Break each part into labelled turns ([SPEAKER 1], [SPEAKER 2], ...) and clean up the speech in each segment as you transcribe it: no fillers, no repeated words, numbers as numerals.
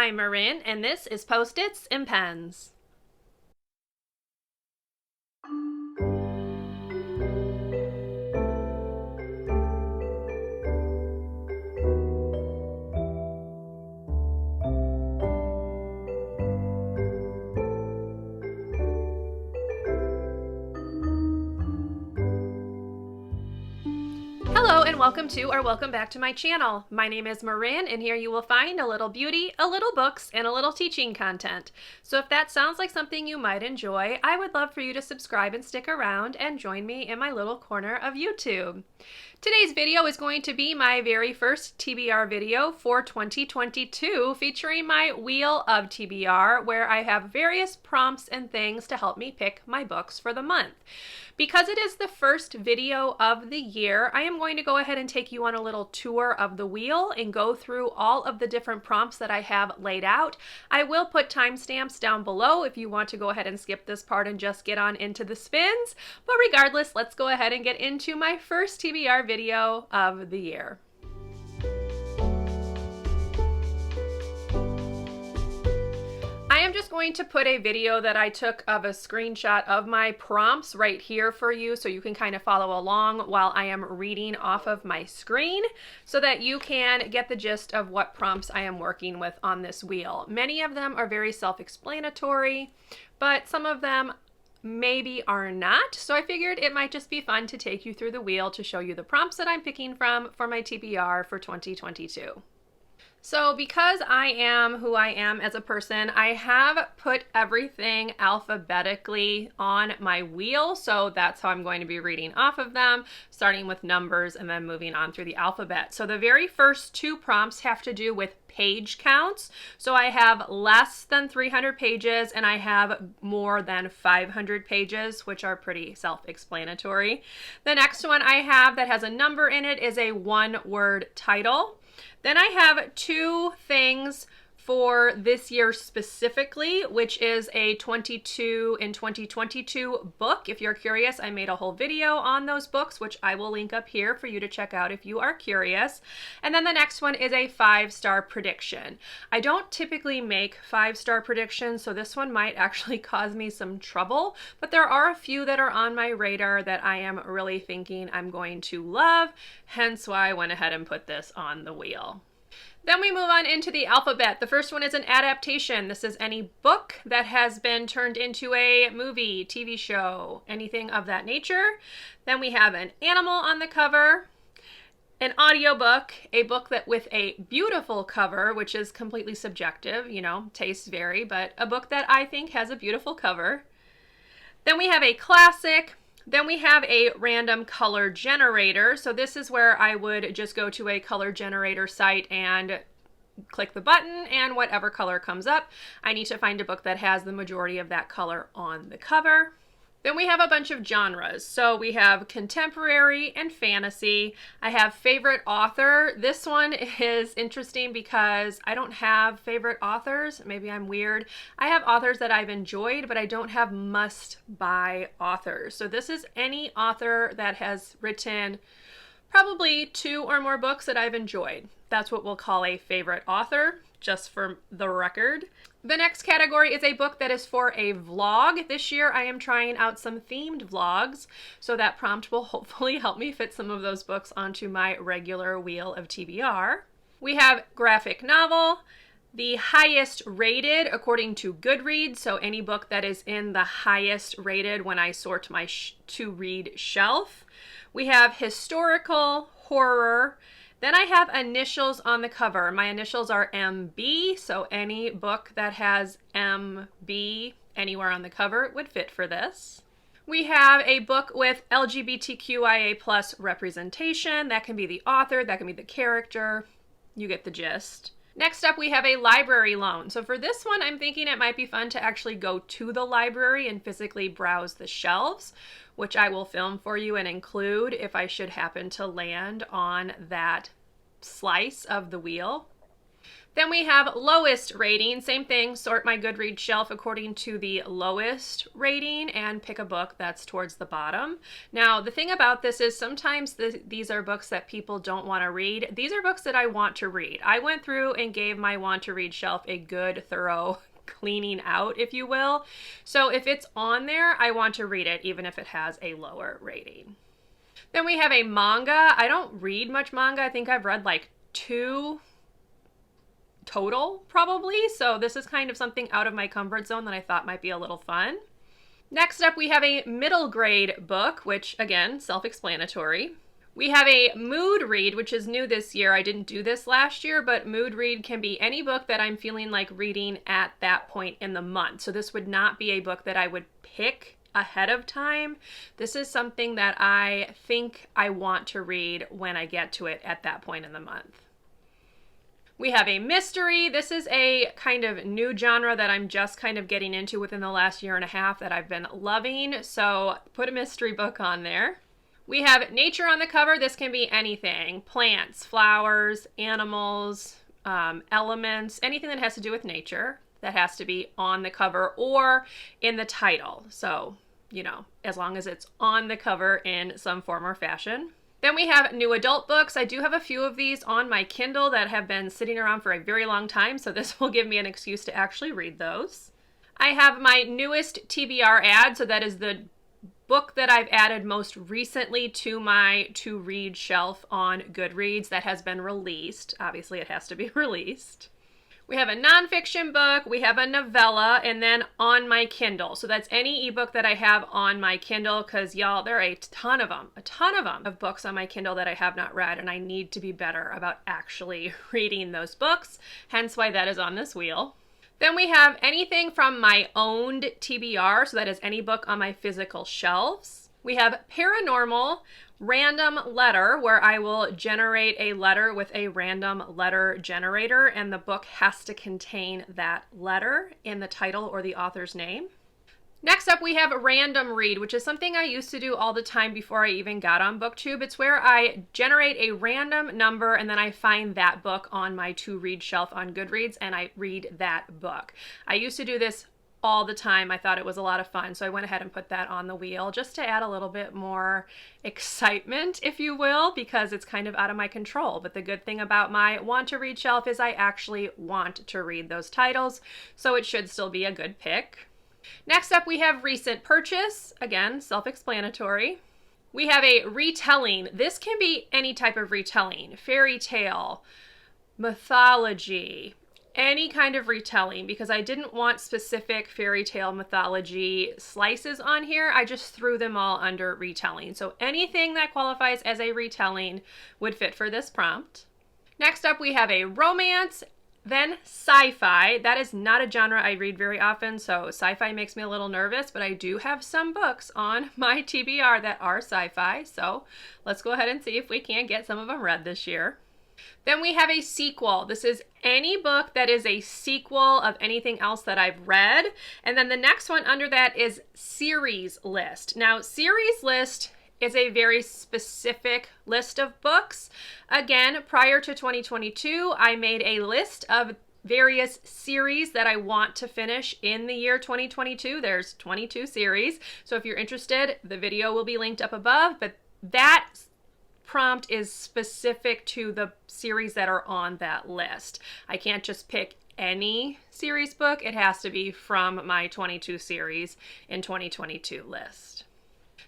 [SPEAKER 1] I'm Marin, and this is Post-its and Pens. Hello and welcome to or welcome back to my channel. My name is Marin, and here you will find a little beauty, a little books, and a little teaching content. So if that sounds like something you might enjoy, I would love for you to subscribe and stick around and join me in my little corner of YouTube. Today's video is going to be my very first TBR video for 2022, featuring my Wheel of TBR, where I have various prompts and things to help me pick my books for the month. Because it is the first video of the year, I am going to go ahead and take you on a little tour of the wheel and go through all of the different prompts that I have laid out. I will put timestamps down below if you want to go ahead and skip this part and just get on into the spins. But regardless, let's go ahead and get into my first TBR video of the year. I am just going to put a video that I took of a screenshot of my prompts right here for you so you can kind of follow along while I am reading off of my screen so that you can get the gist of what prompts I am working with on this wheel. Many of them are very self-explanatory, but some of them maybe are not, so I figured it might just be fun to take you through the wheel to show you the prompts that I'm picking from for my TBR for 2022. So because I am who I am as a person, I have put everything alphabetically on my wheel. So that's how I'm going to be reading off of them, starting with numbers and then moving on through the alphabet. So the very first two prompts have to do with page counts. So I have less than 300 pages and I have more than 500 pages, which are pretty self-explanatory. The next one I have that has a number in it is a one-word title. Then I have two things for this year specifically, which is a 22 in 2022 book. If you're curious, I made a whole video on those books, which I will link up here for you to check out if you are curious. And then the next one is a 5-star prediction. I don't typically make 5-star predictions, so this one might actually cause me some trouble, but there are a few that are on my radar that I am really thinking I'm going to love, hence why I went ahead and put this on the wheel. Then we move on into the alphabet. The first one is an adaptation. This is any book that has been turned into a movie, TV show, anything of that nature. Then we have an animal on the cover, an audiobook, a book that with a beautiful cover, which is completely subjective, you know, tastes vary, but a book that I think has a beautiful cover. Then we have a classic. Then we have a random color generator. So this is where I would just go to a color generator site and click the button and whatever color comes up. I need to find a book that has the majority of that color on the cover. Then we have a bunch of genres. So we have contemporary and fantasy. I have favorite author. This one is interesting because I don't have favorite authors. Maybe I'm weird. I have authors that I've enjoyed, but I don't have must-buy authors. So this is any author that has written probably 2 or more books that I've enjoyed. That's what we'll call a favorite author, just for the record. The next category is a book that is for a vlog. This year I am trying out some themed vlogs, so that prompt will hopefully help me fit some of those books onto my regular Wheel of TBR. We have graphic novel, the highest rated according to Goodreads, so any book that is in the highest rated when I sort my to-read shelf. We have historical, horror. Then I have initials on the cover. My initials are MB, so any book that has MB anywhere on the cover would fit for this. We have a book with LGBTQIA+ representation. That can be the author, that can be the character. You get the gist. Next up, we have a library loan. So for this one, I'm thinking it might be fun to actually go to the library and physically browse the shelves, which I will film for you and include if I should happen to land on that slice of the wheel. Then we have lowest rating. Same thing, sort my Goodreads shelf according to the lowest rating and pick a book that's towards the bottom. Now, the thing about this is sometimes these are books that people don't want to read. These are books that I want to read. I went through and gave my want to read shelf a good, thorough cleaning out, if you will. So if it's on there, I want to read it, even if it has a lower rating. Then we have a manga. I don't read much manga. I think I've read like 2 total probably. So this is kind of something out of my comfort zone that I thought might be a little fun. Next up, we have a middle grade book, which again, self-explanatory. We have a mood read, which is new this year. I didn't do this last year, but mood read can be any book that I'm feeling like reading at that point in the month. So this would not be a book that I would pick ahead of time. This is something that I think I want to read when I get to it at that point in the month. We have a mystery. This is a kind of new genre that I'm just kind of getting into within the last year and a half that I've been loving. So put a mystery book on there. We have nature on the cover. This can be anything: plants, flowers, animals, elements, anything that has to do with nature that has to be on the cover or in the title. So, you know, as long as it's on the cover in some form or fashion. Then we have new adult books. I do have a few of these on my Kindle that have been sitting around for a very long time, so this will give me an excuse to actually read those. I have my newest TBR ad, so that is the book that I've added most recently to my to read shelf on Goodreads that has been released. Obviously, it has to be released. We have a nonfiction book, we have a novella, and then on my Kindle. So that's any ebook that I have on my Kindle, because y'all, there are a ton of them of books on my Kindle that I have not read, and I need to be better about actually reading those books, hence why that is on this wheel. Then we have anything from my owned TBR, so that is any book on my physical shelves. We have paranormal, random letter, where I will generate a letter with a random letter generator, and the book has to contain that letter in the title or the author's name. Next up, we have random read, which is something I used to do all the time before I even got on BookTube. It's where I generate a random number and then I find that book on my to read shelf on Goodreads and I read that book. I used to do this all the time. I thought it was a lot of fun, so I went ahead and put that on the wheel just to add a little bit more excitement, if you will, because it's kind of out of my control. But the good thing about my want to read shelf is I actually want to read those titles, so it should still be a good pick. Next up, we have recent purchase. Again, self-explanatory. We have a retelling. This can be any type of retelling: fairy tale, mythology, any kind of retelling, because I didn't want specific fairy tale mythology slices on here. I just threw them all under retelling. So anything that qualifies as a retelling would fit for this prompt. Next up, we have a romance, then sci-fi. That is not a genre I read very often, so sci-fi makes me a little nervous, but I do have some books on my TBR that are sci-fi, so let's go ahead and see if we can get some of them read this year. Then we have a sequel. This is any book that is a sequel of anything else that I've read. And then the next one under that is series list. Now, series list is a very specific list of books. Again, prior to 2022, I made a list of various series that I want to finish in the year 2022. There's 22 series. So if you're interested, the video will be linked up above, but that prompt is specific to the series that are on that list. I can't just pick any series book. It has to be from my 22 series in 2022 list.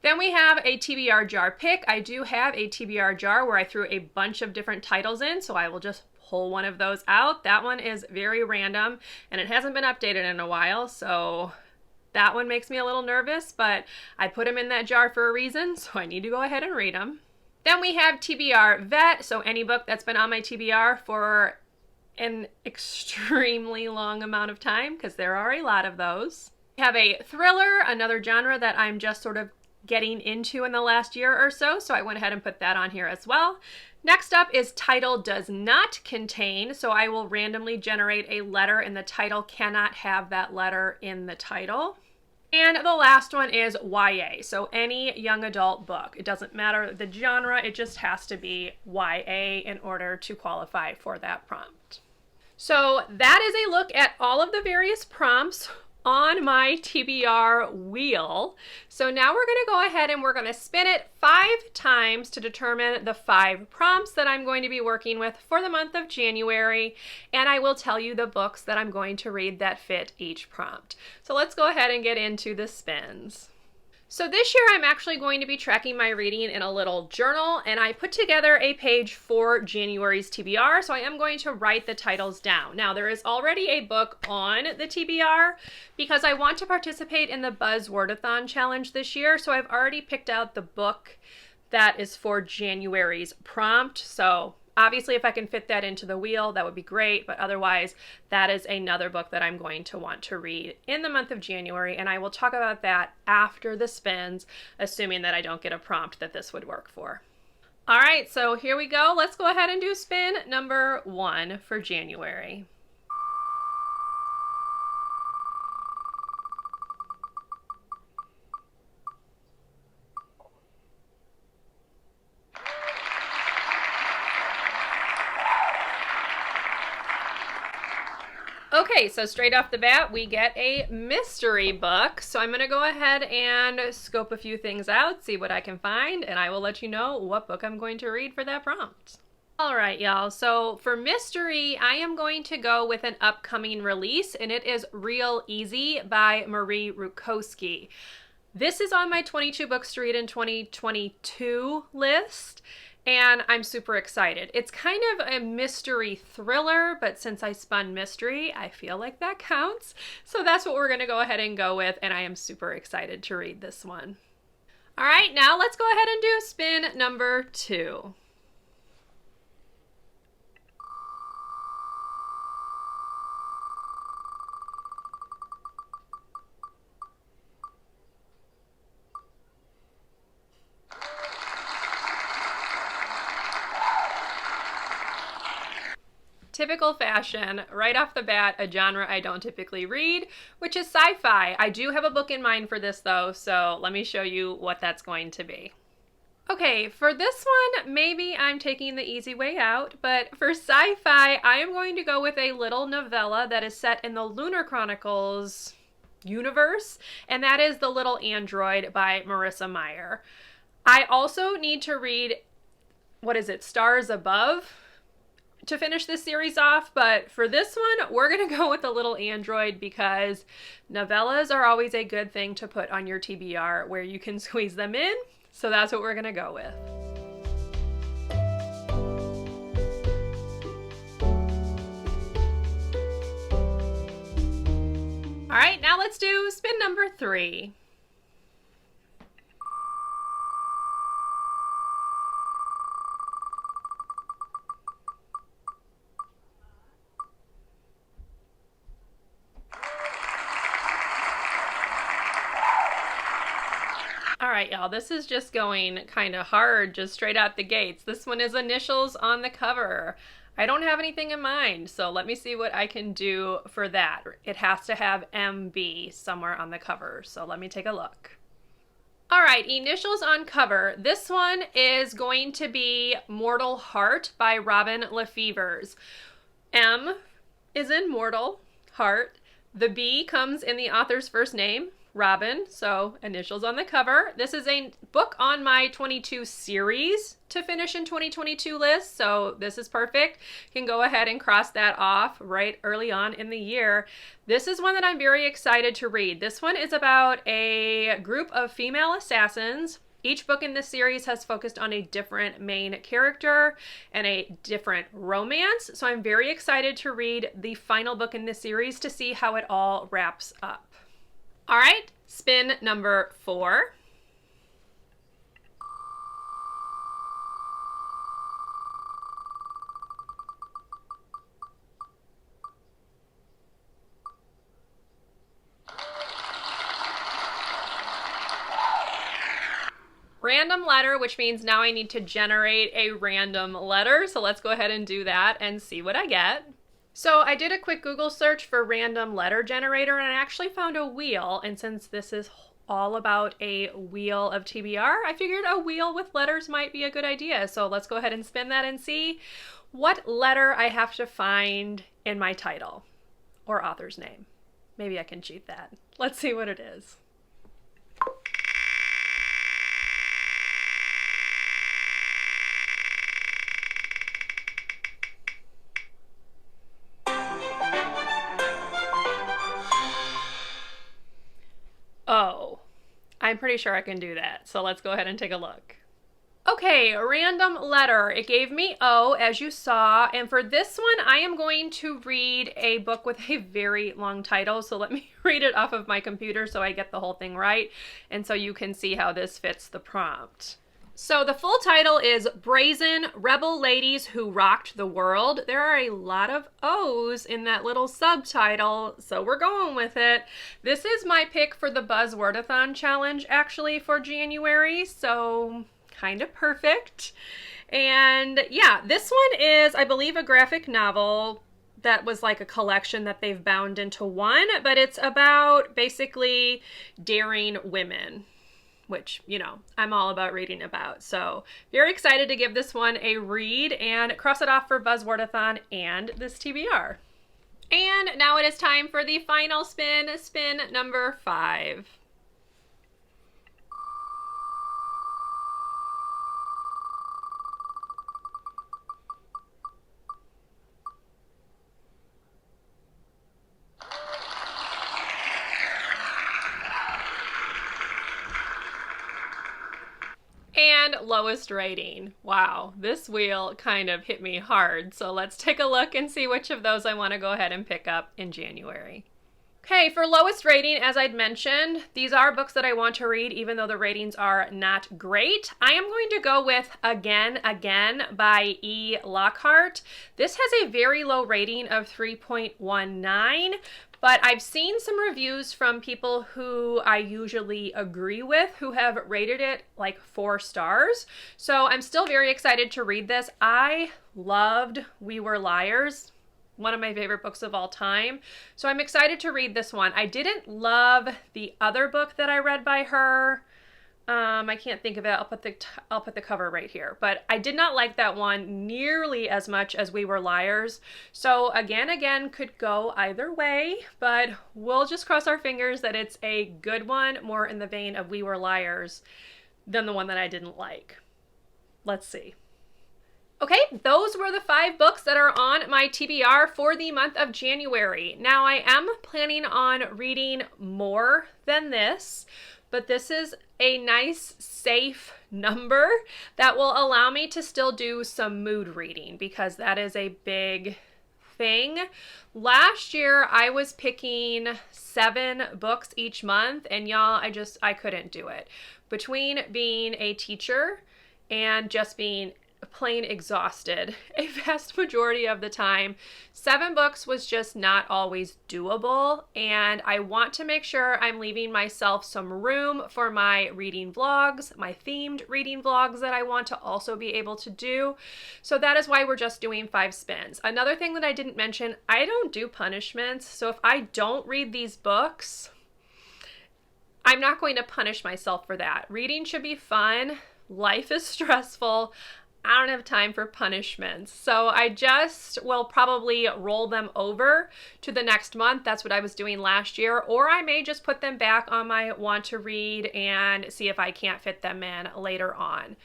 [SPEAKER 1] Then we have a TBR jar pick. I do have a TBR jar where I threw a bunch of different titles in, so I will just pull one of those out. That one is very random and it hasn't been updated in a while, so that one makes me a little nervous, but I put them in that jar for a reason, so I need to go ahead and read them. Then we have TBR vet, so any book that's been on my TBR for an extremely long amount of time, because there are a lot of those. We have a thriller, another genre that I'm just sort of getting into in the last year or so, so I went ahead and put that on here as well. Next up is title does not contain, so I will randomly generate a letter and the title cannot have that letter in the title. And the last one is YA, so any young adult book. It doesn't matter the genre, it just has to be YA in order to qualify for that prompt. So that is a look at all of the various prompts on my TBR wheel. So now we're going to go ahead and we're going to spin it 5 times to determine the 5 prompts that I'm going to be working with for the month of January, and I will tell you the books that I'm going to read that fit each prompt. So let's go ahead and get into the spins. So this year I'm actually going to be tracking my reading in a little journal, and I put together a page for January's TBR, so I am going to write the titles down. Now there is already a book on the TBR because I want to participate in the Buzz Wordathon challenge this year, so I've already picked out the book that is for January's prompt. So obviously if I can fit that into the wheel, that would be great, but otherwise that is another book that I'm going to want to read in the month of January, and I will talk about that after the spins, assuming that I don't get a prompt that this would work for. All right, so here we go. Let's go ahead and do spin number 1 for January. Okay, so straight off the bat, we get a mystery book. So I'm going to go ahead and scope a few things out, see what I can find, and I will let you know what book I'm going to read for that prompt. All right, y'all. So for mystery, I am going to go with an upcoming release, and it is Real Easy by Rutkoski. This is on my 22 books to read in 2022 list, and I'm super excited. It's kind of a mystery thriller, but since I spun mystery, I feel like that counts. So that's what we're going to go ahead and go with, and I am super excited to read this one. All right, now let's go ahead and do spin number 2. Typical fashion, right off the bat, a genre I don't typically read, which is sci-fi. I do have a book in mind for this though, so let me show you what that's going to be. Okay, for this one, maybe I'm taking the easy way out, but for sci-fi, I am going to go with a little novella that is set in the Lunar Chronicles universe, and that is The Little Android by Marissa Meyer. I also need to read, Stars Above, to finish this series off, but for this one, we're going to go with The Little Android because novellas are always a good thing to put on your TBR where you can squeeze them in, so that's what we're going to go with. All right, now let's do spin number 3. All right, y'all, this is just going kind of hard, just straight out the gates. This one is initials on the cover. I don't have anything in mind, so let me see what I can do for that. It has to have MB somewhere on the cover, so let me take a look. All right, initials on cover. This one is going to be Mortal Heart by LaFevers. M is in Mortal Heart. The B comes in the author's first name, Robin, so initials on the cover. This is a book on my 22 series to finish in 2022 list, so this is perfect. You can go ahead and cross that off right early on in the year. This is one that I'm very excited to read. This one is about a group of female assassins. Each book in this series has focused on a different main character and a different romance, so I'm very excited to read the final book in this series to see how it all wraps up. All right, spin number 4. Random letter, which means now I need to generate a random letter. So let's go ahead and do that and see what I get. So I did a quick Google search for random letter generator, and I actually found a wheel, and since this is all about a wheel of TBR, I figured a wheel with letters might be a good idea. So let's go ahead and spin that and see what letter I have to find in my title or author's name. Maybe I can cheat that. Let's see what it is. Oh, I'm pretty sure I can do that. So let's go ahead and take a look. Okay, random letter. It gave me O, as you saw. And for this one, I am going to read a book with a very long title. So let me read it off of my computer so I get the whole thing right. And so you can see how this fits the prompt. So the full title is Brazen, Rebel Ladies Who Rocked the World. There are a lot of O's in that little subtitle, so we're going with it. This is my pick for the Buzzwordathon challenge, actually, for January, so kind of perfect. And yeah, this one is, I believe, a graphic novel that was like a collection that they've bound into one, but it's about basically daring women, which, you know, I'm all about reading about. So very excited to give this one a read and cross it off for Buzzwordathon and this TBR. And now it is time for the final spin, spin number 5. And lowest rating. Wow, this wheel kind of hit me hard. So let's take a look and see which of those I want to go ahead and pick up in January. Okay, for lowest rating, as I'd mentioned, these are books that I want to read even though the ratings are not great. I am going to go with Again by E. Lockhart. This has a very low rating of 3.19. But I've seen some reviews from people who I usually agree with who have rated it like 4 stars. So I'm still very excited to read this. I loved We Were Liars, one of my favorite books of all time. So I'm excited to read this one. I didn't love the other book that I read by her. I can't think of it. I'll put the cover right here. But I did not like that one nearly as much as We Were Liars. So again could go either way, but we'll just cross our fingers that it's a good one, more in the vein of We Were Liars than the one that I didn't like. Let's see. Okay, those were the 5 books that are on my TBR for the month of January. Now I am planning on reading more than this, but this is a nice, safe number that will allow me to still do some mood reading because that is a big thing. Last year, I was picking 7 books each month, and y'all, I couldn't do it. Between being a teacher and just being plain exhausted a vast majority of the time, 7 books was just not always doable, and I want to make sure I'm leaving myself some room for my reading vlogs, my themed reading vlogs that I want to also be able to do. So that is why we're just doing 5 spins. Another thing that I didn't mention, I don't do punishments, so if I don't read these books, I'm not going to punish myself for that. Reading should be fun. Life is stressful. I don't have time for punishments. So I just will probably roll them over to the next month. That's what I was doing last year. Or I may just put them back on my want to read and see if I can't fit them in later on.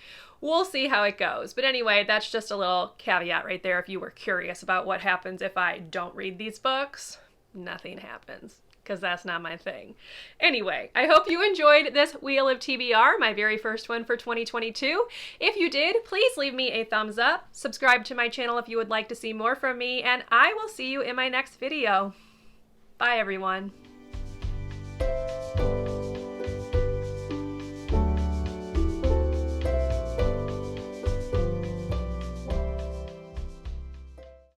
[SPEAKER 1] We'll see how it goes. But anyway, that's just a little caveat right there. If you were curious about what happens if I don't read these books, nothing happens, because that's not my thing. Anyway, I hope you enjoyed this Wheel of TBR, my very first one for 2022. If you did, please leave me a thumbs up, subscribe to my channel if you would like to see more from me, and I will see you in my next video. Bye, everyone.